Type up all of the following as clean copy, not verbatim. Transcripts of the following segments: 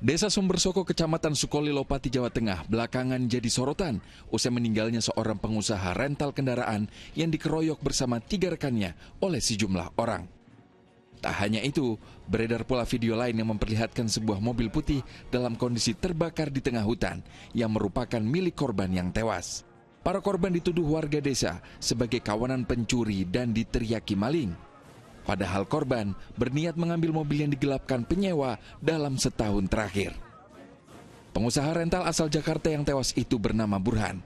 Desa Sumbersoko, Kecamatan Sukolilo, Pati, Jawa Tengah belakangan jadi sorotan usai meninggalnya seorang pengusaha rental kendaraan yang dikeroyok bersama 3 rekannya oleh sejumlah orang. Tak hanya itu, beredar pula video lain yang memperlihatkan sebuah mobil putih dalam kondisi terbakar di tengah hutan yang merupakan milik korban yang tewas. Para korban dituduh warga desa sebagai kawanan pencuri dan diteriaki maling. Padahal korban berniat mengambil mobil yang digelapkan penyewa dalam setahun terakhir. Pengusaha rental asal Jakarta yang tewas itu bernama Burhan.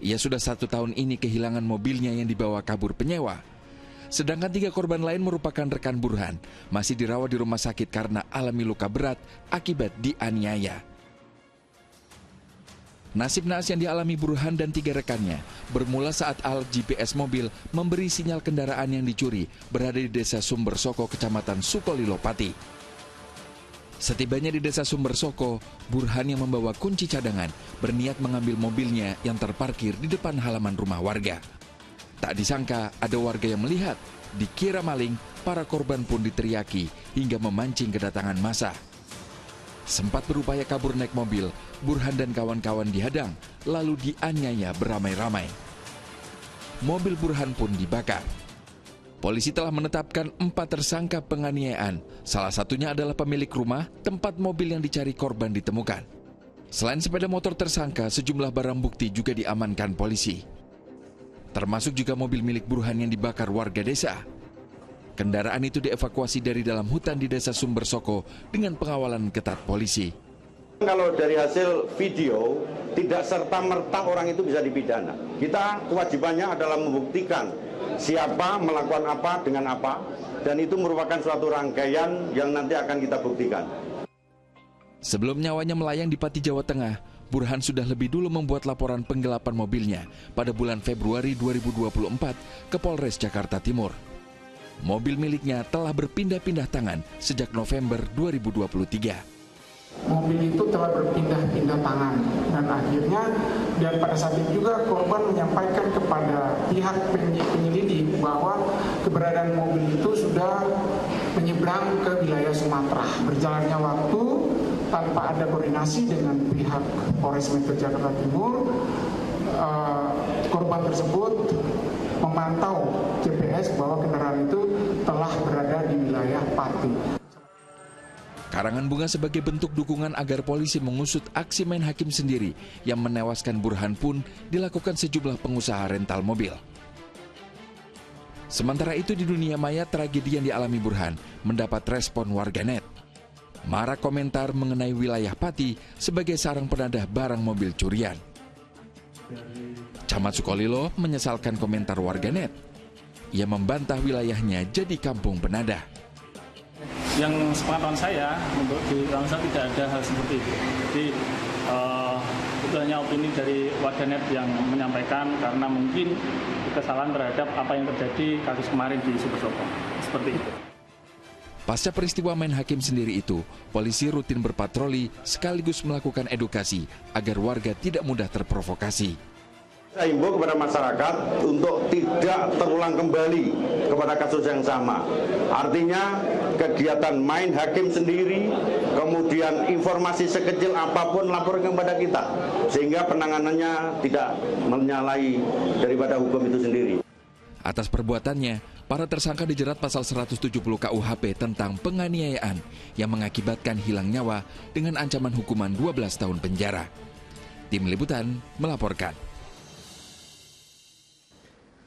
Ia sudah 1 tahun ini kehilangan mobilnya yang dibawa kabur penyewa. Sedangkan 3 korban lain merupakan rekan Burhan, masih dirawat di rumah sakit karena alami luka berat akibat dianiaya. Nasib naas yang dialami Burhan dan 3 rekannya bermula saat alat GPS mobil memberi sinyal kendaraan yang dicuri berada di Desa Sumbersoko, Kecamatan Sukolilo, Pati. Setibanya di Desa Sumbersoko, Burhan yang membawa kunci cadangan berniat mengambil mobilnya yang terparkir di depan halaman rumah warga. Tak disangka ada warga yang melihat, dikira maling, para korban pun diteriaki hingga memancing kedatangan massa. Sempat berupaya kabur naik mobil, Burhan dan kawan-kawan dihadang, lalu dianiaya beramai-ramai. Mobil Burhan pun dibakar. Polisi telah menetapkan 4 tersangka penganiayaan. Salah satunya adalah pemilik rumah tempat mobil yang dicari korban ditemukan. Selain sepeda motor tersangka, sejumlah barang bukti juga diamankan polisi. Termasuk juga mobil milik Burhan yang dibakar warga desa. Kendaraan itu dievakuasi dari dalam hutan di Desa Sumbersoko dengan pengawalan ketat polisi. Kalau dari hasil video, tidak serta-merta orang itu bisa dipidana. Kita kewajibannya adalah membuktikan siapa melakukan apa dengan apa, dan itu merupakan suatu rangkaian yang nanti akan kita buktikan. Sebelum nyawanya melayang di Pati, Jawa Tengah, Burhan sudah lebih dulu membuat laporan penggelapan mobilnya pada bulan Februari 2024 ke Polres Jakarta Timur. Mobil miliknya telah berpindah-pindah tangan sejak November 2023. Mobil itu telah berpindah-pindah tangan dan akhirnya pada saat itu juga korban menyampaikan kepada pihak penyelidik bahwa keberadaan mobil itu sudah menyeberang ke wilayah Sumatera. Berjalannya waktu tanpa ada koordinasi dengan pihak Polres Metro Jakarta Timur, korban tersebut memantau GPS bahwa kendaraan itu telah berada di wilayah Pati. Karangan bunga sebagai bentuk dukungan agar polisi mengusut aksi main hakim sendiri yang menewaskan Burhan pun dilakukan sejumlah pengusaha rental mobil. Sementara itu di dunia maya, tragedi yang dialami Burhan mendapat respon warganet. Marak komentar mengenai wilayah Pati sebagai sarang penadah barang mobil curian. Camat Sukolilo menyesalkan komentar warganet. Ia membantah wilayahnya jadi kampung penadah. Yang sepengetahuan saya, untuk di Ramsar tidak ada hal seperti itu. Jadi itu hanya opini dari warganet yang menyampaikan karena mungkin kesalahan terhadap apa yang terjadi kasus kemarin di Sumbersoko. Seperti itu. Pasca peristiwa main hakim sendiri itu, polisi rutin berpatroli sekaligus melakukan edukasi agar warga tidak mudah terprovokasi. Saya himbau kepada masyarakat untuk tidak terulang kembali kepada kasus yang sama. Artinya kegiatan main hakim sendiri, kemudian informasi sekecil apapun laporkan kepada kita, sehingga penanganannya tidak menyalahi daripada hukum itu sendiri. Atas perbuatannya, para tersangka dijerat pasal 170 KUHP tentang penganiayaan yang mengakibatkan hilang nyawa dengan ancaman hukuman 12 tahun penjara. Tim Liputan melaporkan.